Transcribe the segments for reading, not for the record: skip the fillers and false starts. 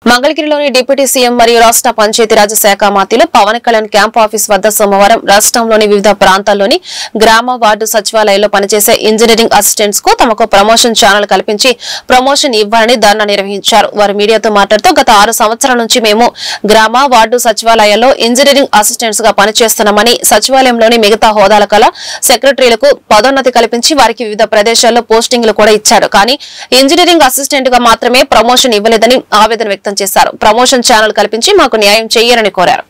మంగళగిరిలోని deputy CM మరియు రాష్ట్ర పంచాయతీరాజ్ శాఖ మంత్రులు పవన్ కళ్యాణ్ క్యాంప్ ఆఫీస్ వద్ద సోమవారం రాష్ట్రంలోని వివిధ ప్రాంతాల్లోని గ్రామ వార్డు సచివాలయాల్లో పనిచేసే ఇంజనీరింగ్ అసిస్టెంట్స్ కు తమకు ప్రమోషన్ ఛానల్ కల్పించి ప్రమోషన్ ఇవ్వాలని ధర్నా నిర్వహించారు. వారు మీడియాతో మాట్లాడుతూ గత 6 సంవత్సరాల నుంచి మేము గ్రామ వార్డు సచివాలయాల్లో ఇంజనీరింగ్ అసిస్టెంట్స్ గా పనిచేస్తున్నామని, సచివాలయంలోని మిగతా హోదాల కల సెక్రటరీలకు పదోన్నతి కల్పించి వారికి వివిధ ప్రదేశాల్లో పోస్టింగ్లు కూడా ఇచ్చారు. కానీ ఇంజనీరింగ్ అసిస్టెంట్ గా మాత్రమే ప్రమోషన్ ఇవ్వలేదని ఆవేదన వ్యక్తం చేశారు. ప్రమోషన్ ఛానల్ కల్పించి మాకు న్యాయం చేయాలని కోరారు.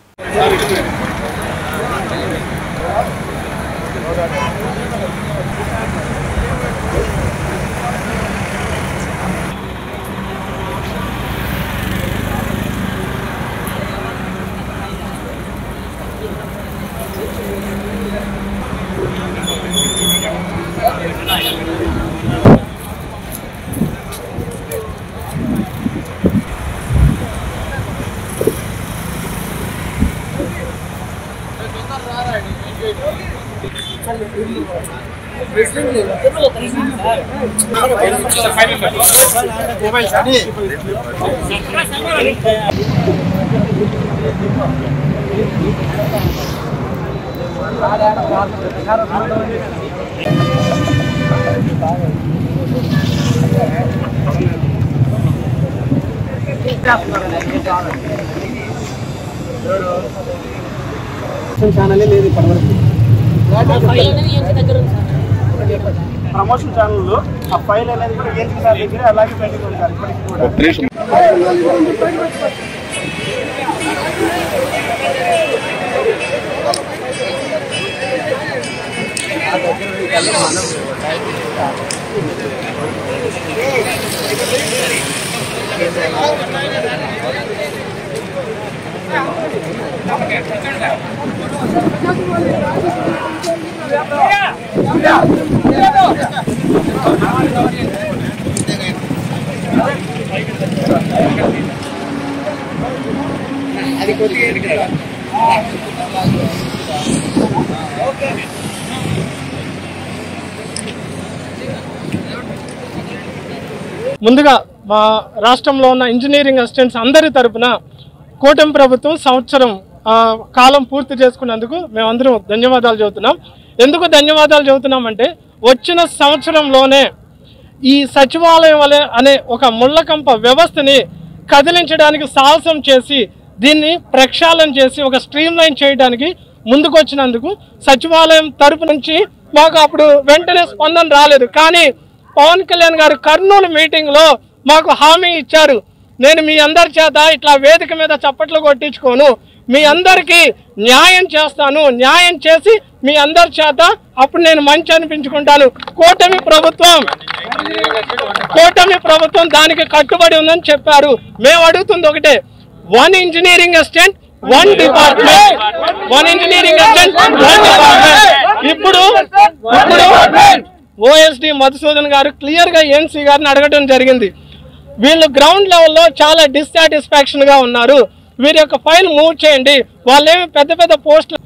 ప్రమోషన్ ఛానల్లో ఆ ఫైల్ అనేది కూడా ఏఎన్సీ సార్ దగ్గర అలాగే పెండింగ్ ఉంది సార్ ఇప్పటికి కూడా. ముందుగా మా రాష్ట్రంలో ఉన్న ఇంజనీరింగ్ అసిస్టెంట్స్ అందరి తరపున కూటమి ప్రభుత్వం సంవత్సరం కాలం పూర్తి చేసుకున్నందుకు మేమందరం ధన్యవాదాలు చెబుతున్నాం. ఎందుకు ధన్యవాదాలు చెబుతున్నామంటే వచ్చిన సంవత్సరంలోనే ఈ సచివాలయం అనే ఒక ముళ్ళకంప వ్యవస్థని కదిలించడానికి సాహసం చేసి దీన్ని ప్రక్షాళన చేసి ఒక స్ట్రీమ్ లైన్ చేయడానికి ముందుకు వచ్చినందుకు సచివాలయం తరపు నుంచి మాకు అప్పుడు వెంటనే స్పందన రాలేదు. కానీ పవన్ కళ్యాణ్ గారు కర్నూలు మీటింగ్లో మాకు హామీ ఇచ్చారు, నేను మీ అందరి చేత ఇట్లా వేదిక మీద చప్పట్లు కొట్టించుకోను, మీ అందరికీ న్యాయం చేస్తాను, న్యాయం చేసి మీ అందరి చేత అప్పుడు నేను మంచి అనిపించుకుంటాను. కూటమి ప్రభుత్వం దానికి కట్టుబడి ఉందని చెప్పారు. మేము అడుగుతుంది ఒకటే, 1 engineering assistant 1 department, 1 engineering assistant 1 department. ఇప్పుడు ఓఎస్డి మధుసూదన్ గారు క్లియర్గా ఎన్సీ గారిని అడగడం జరిగింది. వీళ్ళు గ్రౌండ్ లెవెల్లో చాలా డిస్సాటిస్ఫాక్షన్గా ఉన్నారు, వీరి యొక్క ఫైల్ మూవ్ చేయండి. వాళ్ళేమి పెద్ద పెద్ద పోస్టులు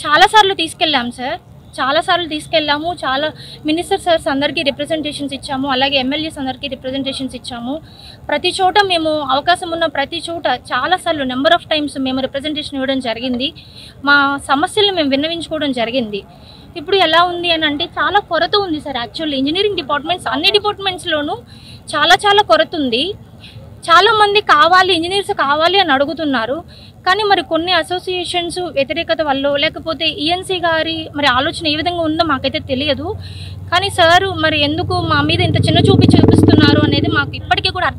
చాలాసార్లు తీసుకెళ్ళాము సార్, చాలాసార్లు తీసుకెళ్ళాము. చాలా మినిస్టర్ సార్స్ అందరికీ రిప్రజెంటేషన్స్ ఇచ్చాము, అలాగే ఎమ్మెల్యేస్ అందరికీ రిప్రజెంటేషన్స్ ఇచ్చాము. ప్రతి చోట మేము అవకాశం ఉన్న ప్రతి చోట చాలాసార్లు నెంబర్ ఆఫ్ టైమ్స్ మేము రిప్రజెంటేషన్ ఇవ్వడం జరిగింది. మా సమస్యలను మేము విన్నవించుకోవడం జరిగింది. ఇప్పుడు ఎలా ఉంది అని అంటే చాలా కొరత ఉంది సార్. యాక్చువల్లీ ఇంజనీరింగ్ డిపార్ట్మెంట్స్ అన్ని డిపార్ట్మెంట్స్లోనూ చాలా కొరత ఉంది. చాలామంది కావాలి, ఇంజనీర్స్ కావాలి అని అడుగుతున్నారు. కానీ మరి కొన్ని అసోసియేషన్స్ వ్యతిరేకత వల్ల, లేకపోతే ఈఎన్సీ గారి మరి ఆలోచన ఏ విధంగా ఉందో మాకైతే తెలియదు. కానీ సార్ మరి ఎందుకు మా మీద ఇంత చిన్న చూపిస్తున్నారు అనేది మాకు ఇప్పటికీ కూడా అర్థం